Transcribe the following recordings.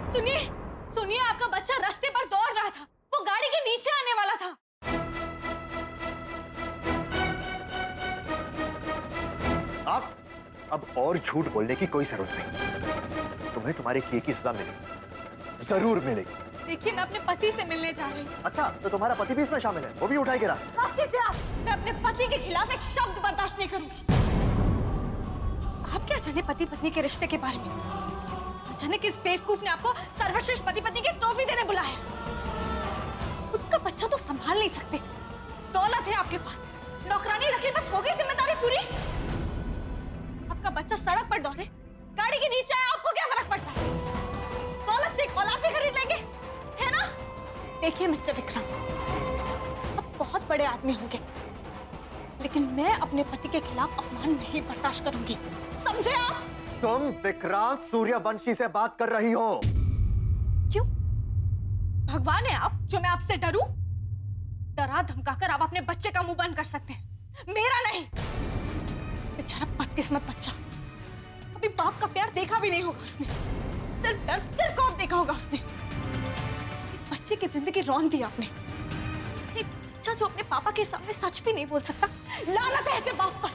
सुनिए सुनिए, आपका बच्चा रास्ते पर दौड़ रहा था, वो गाड़ी के नीचे आने वाला था। आप अब और झूठ बोलने की कोई जरूरत नहीं। तुम्हें तुम्हारे किए की सजा मिलेगी, जरूर मिलेगी। देखिए, मैं अपने पति से मिलने जा रही हूँ। अच्छा, तो तुम्हारा पति भी इसमें शामिल है? वो भी उठाए गिरा? माफ कीजिए आप, मैं अपने पति के खिलाफ एक शब्द बर्दाश्त नहीं करूंगी। आप क्या जाने पति पत्नी के रिश्ते के बारे में? जाने किस बेवकूफ ने आपको सर्वश्रेष्ठ पति पत्नी की ट्रॉफी देने बुलाया? उसका बच्चा तो संभाल नहीं सकते, दौलत है आपके पास, नौकरानी रखी, बस हो गई जिम्मेदारी पूरी। आपका बच्चा सड़क पर दौड़े, गाड़ी के नीचे आए, आपको क्या फर्क पड़ता है? दौलत से एक औलाद भी खरीद लेंगे, है ना? देखिए मिस्टर विक्रम, आप बहुत बड़े आदमी होंगे, लेकिन मैं अपने पति के खिलाफ अपमान नहीं बर्दाश्त करूंगी, समझे आप? तुम विक्रांत सूर्यवंशी से बात कर रही हो। क्यों? भगवान है आप जो मैं आपसे डरूं? डरा धमकाकर आप अपने बच्चे का मुंह बंद कर सकते हैं, मेरा नहीं। बेचारा बदकिस्मत बच्चा, अभी बाप का प्यार देखा भी नहीं होगा उसने, सिर्फ डर, सिर्फ खौफ देखा होगा उसने। एक बच्चे की जिंदगी रौंद दी आपने। एक बच्चा जो अपने पापा के सामने सच भी नहीं बोल सकता, लानत है ऐसे बाप पर।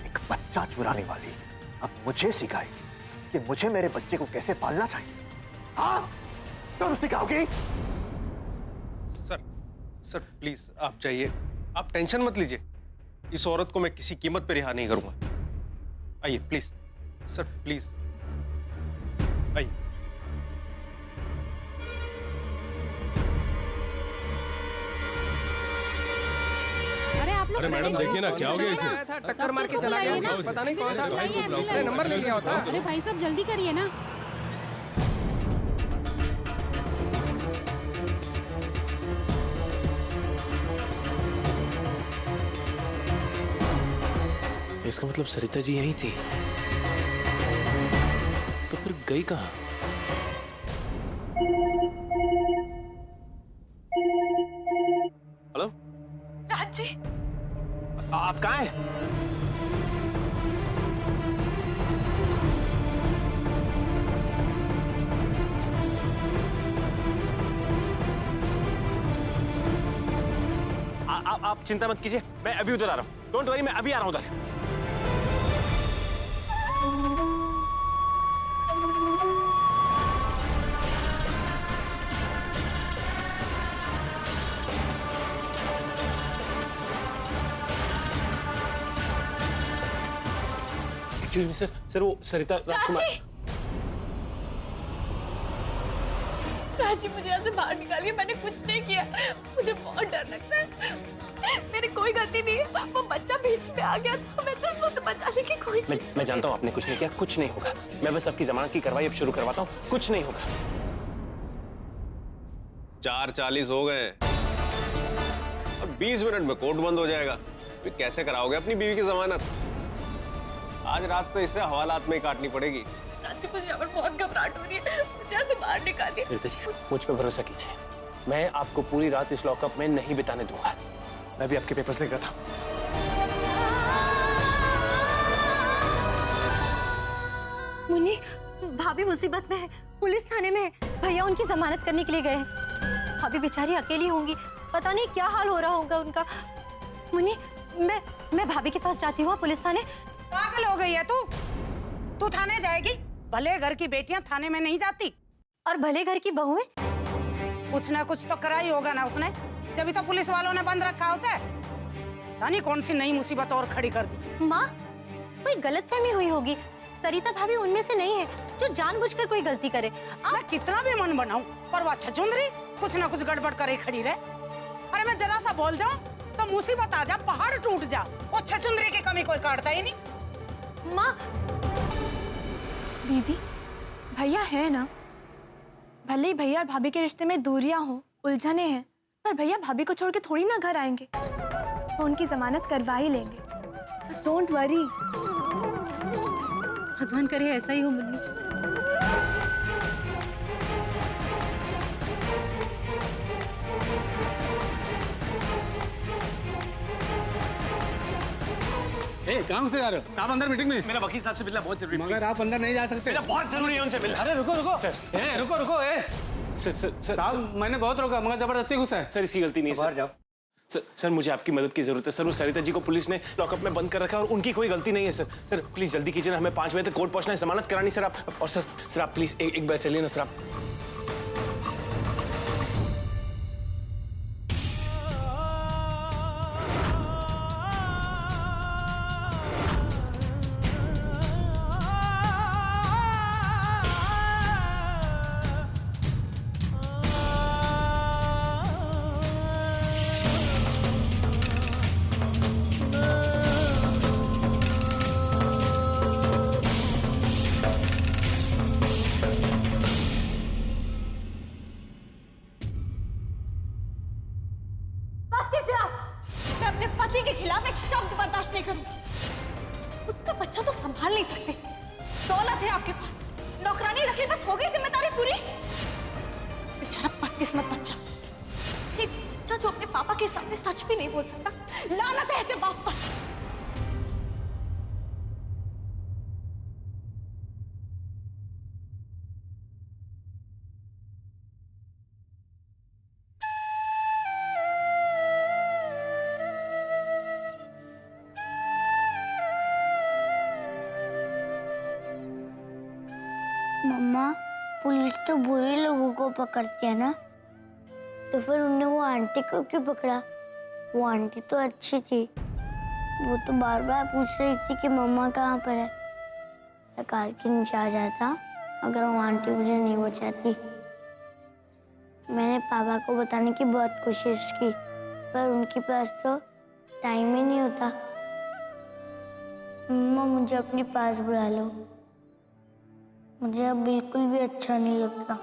एक बच्चा चुराने वाली अब मुझे सिखाएगी कि मुझे मेरे बच्चे को कैसे पालना चाहिए। हाँ, तुम सिखाओगी? सर प्लीज आप जाइए, आप टेंशन मत लीजिए। इस औरत को मैं किसी कीमत पे रिहा नहीं करूंगा। आइए प्लीज सर, प्लीज आइए। अरे आप लोग, अरे मैडम देखिए ना, क्या हो गया इसे? टक्कर मार के चला गया, पता नहीं कौन था, उसने नंबर ले लिया होता। अरे भाई साहब जल्दी करिए ना। इसका मतलब सरिता जी यहीं थी, तो फिर गई कहाँ? हेलो राज जी, आप कहाँ हैं? आप चिंता मत कीजिए, मैं अभी उधर आ रहा हूँ। डोंट वरी, मैं अभी आ रहा हूँ उधर। एक्सक्यूज मी सर, वो सरिता राजकुमार। राजी, मुझे यहाँ से बाहर निकालिए, मैंने कुछ नहीं किया, मुझे बहुत डर लगता है, मेरी कोई गलती नहीं है, वो बच्चा बीच में आ गया था, मैं तो उससे बचाने की कोशिश। मैं जानता हूँ आपने कुछ नहीं किया, कुछ नहीं होगा। मैं बस आपकी जमानत की कार्रवाई अब शुरू करवाता हूँ, कुछ नहीं होगा। 4:40 हो गए, अब 20 मिनट में कोर्ट बंद हो जाएगा। फिर कैसे कराओगे अपनी बीवी की जमानत? आज रात तो इससे हवालात में ही काटनी पड़ेगी। मुझे यहाँ पर बहुत घबराहट हो रही है, मुझे यहाँ से बाहर निकालिए। सरिता जी, मुझ पर भरोसा कीजिए, मैं आपको पूरी रात इस लॉकअप में नहीं बिताने दूंगा। मैं भी आपके पेपर्स लिख रहा था। मुन्नी, भाभी मुसीबत में है, पुलिस थाने में है, भैया उनकी जमानत करने के लिए गए हैं। भाभी बेचारी अकेली होंगी, पता नहीं क्या हाल हो रहा होगा उनका। मुन्नी, मैं भाभी के पास जाती हूँ पुलिस थाने। पागल हो गई है तू? तू थाने जाएगी? भले घर की बेटियां थाने में नहीं जाती, और भले घर की बहुएं? कुछ ना कुछ तो करा ही होगा ना उसने, जब तो पुलिस वालों ने बंद रखा उसे। जानी कौन सी नई मुसीबत और खड़ी कर दी। माँ, कोई गलतफहमी हुई होगी, सरिता भाभी उनमें से नहीं है जो जानबूझकर कोई गलती करे। मैं कितना भी मन बनाऊं, पर वो छछुंदरी कुछ ना कुछ गड़बड़ करे खड़ी रहे। अरे मैं जरा सा बोल जाऊं तो मुसीबत आ जा, पहाड़ टूट जा, वो छछुंदरी की कमी कोई काटता ही नहीं। माँ, दीदी, भैया है ना? भले ही भैया और भाभी के रिश्ते में दूरियां हो, उलझने हैं, पर भैया भाभी को छोड़ के थोड़ी ना घर आएंगे, वो उनकी जमानत करवा ही लेंगे। So don't worry. भगवान करे ऐसा ही हो मुन्नी। ए, कहाँ से आ रहे हो? आप अंदर मीटिंग में। मेरा वकील साहब से मिलना बहुत जरूरी है। मगर आप अंदर नहीं जा सकते। मेरा बहुत जरूरी है उनसे मिलना। अरे रुको रुको सर। रुको रुको सर साहब, मैंने बहुत रोका मगर जबरदस्ती घुसा है। सर, इसकी गलती नहीं है। बाहर जाओ। सर, मुझे आपकी मदद की जरूरत है सर। वो सरिता जी को पुलिस ने लॉकअप में बंद कर रखा है और उनकी कोई गलती नहीं है सर। सर प्लीज जल्दी कीजिए ना, हमें 5 बजे तक कोर्ट पहुंचना है, जमानत करानी सर आप। और सर आप प्लीज एक बार चलिए ना सर आप। बस कीजिए आप। मैं अपने पति के खिलाफ एक शब्द बर्दाश्त नहीं करूंगी। खुद का बच्चा तो संभाल नहीं सकते, दौलत है आपके पास, नौकरानी रखी, बस हो गई जिम्मेदारी पूरी। बेचारा बदकिस्मत बच्चा, एक बच्चा जो अपने पापा के सामने सच भी नहीं बोल सकता। लानत है ऐसे बाप पर। मम्मा, पुलिस तो बुरे लोगों को पकड़ती है ना, तो फिर उन्हें वो आंटी को क्यों पकड़ा? वो आंटी तो अच्छी थी। वो तो बार बार पूछ रही थी कि मम्मा कहाँ पर है। मैं कार के नीचे आ जाता अगर वो आंटी मुझे नहीं बचाती। मैंने पापा को बताने की बहुत कोशिश की, पर उनके पास तो टाइम ही नहीं होता। मम्मा, मुझे अपने पास बुला लो। मुझे अब बिल्कुल भी अच्छा नहीं लगता।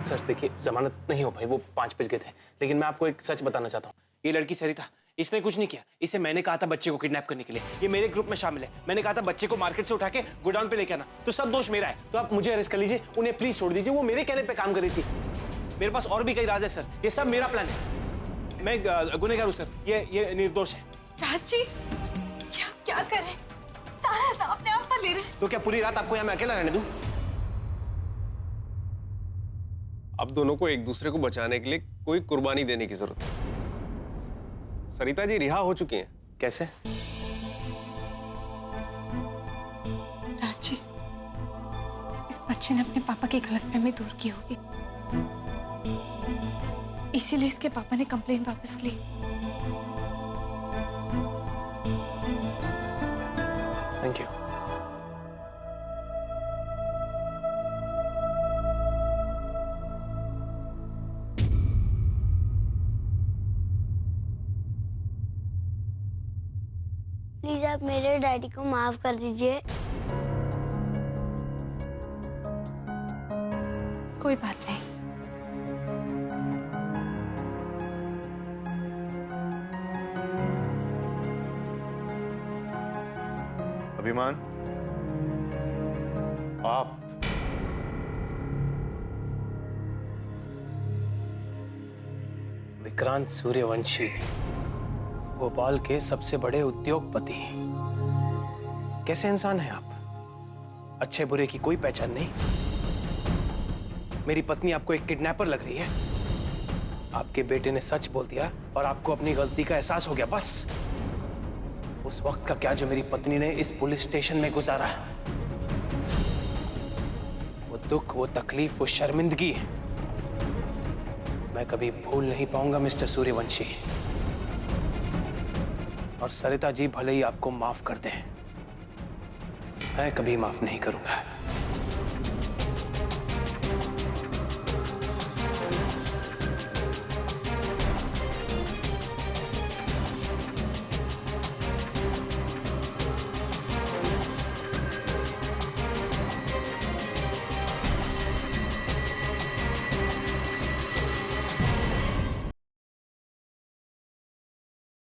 सर देखिए, जमानत नहीं हो पाई, वो 5 बज गए थे। लेकिन मैं आपको एक सच बताना चाहता हूँ। ये लड़की सरिता, इसने कुछ नहीं किया। इसे मैंने कहा था बच्चे को किडनैप करने के लिए। ये मेरे ग्रुप में शामिल है। मैंने कहा था बच्चे को मार्केट से उठा के गोडाउन पे लेके आना, तो सब दोष मेरा है। तो आप मुझे अरेस्ट कर लीजिए, उन्हें प्लीज छोड़ दीजिए। वो मेरे कहने पे काम कर रही थी। मेरे पास और भी कई राज है सर, ये सब मेरा प्लान है। मैं गुनहगार हूँ सर, ये निर्दोष है। राज जी, ये आप क्या कर रहे हैं? सारा इल्जाम अपने आप पर ले रहे हैं। तो क्या पूरी रात आपको यहाँ मैं अकेला रहने दूं? अब दोनों को एक दूसरे को बचाने के लिए कोई कुर्बानी देने की जरूरत है। सरिता जी रिहा हो चुकी हैं। कैसे? राज जी, इस बच्चे ने अपने पापा की गलतफहमी दूर की होगी, इसीलिए इसके पापा ने कंप्लेन वापस ली। Thank you. प्लीज आप मेरे डैडी को माफ कर दीजिए। कोई बात नहीं। अभिमान, आप विक्रांत सूर्यवंशी, भोपाल के सबसे बड़े उद्योगपति। कैसे इंसान हैं आप? अच्छे बुरे की कोई पहचान नहीं। मेरी पत्नी आपको एक किडनैपर लग रही है। आपके बेटे ने सच बोल दिया और आपको अपनी गलती का एहसास हो गया। बस उस वक्त का क्या जो मेरी पत्नी ने इस पुलिस स्टेशन में गुजारा, वो दुख, वो तकलीफ, वो शर्मिंदगी मैं कभी भूल नहीं पाऊंगा मिस्टर सूर्यवंशी। और सरिता जी भले ही आपको माफ कर दें, मैं कभी माफ नहीं करूंगा।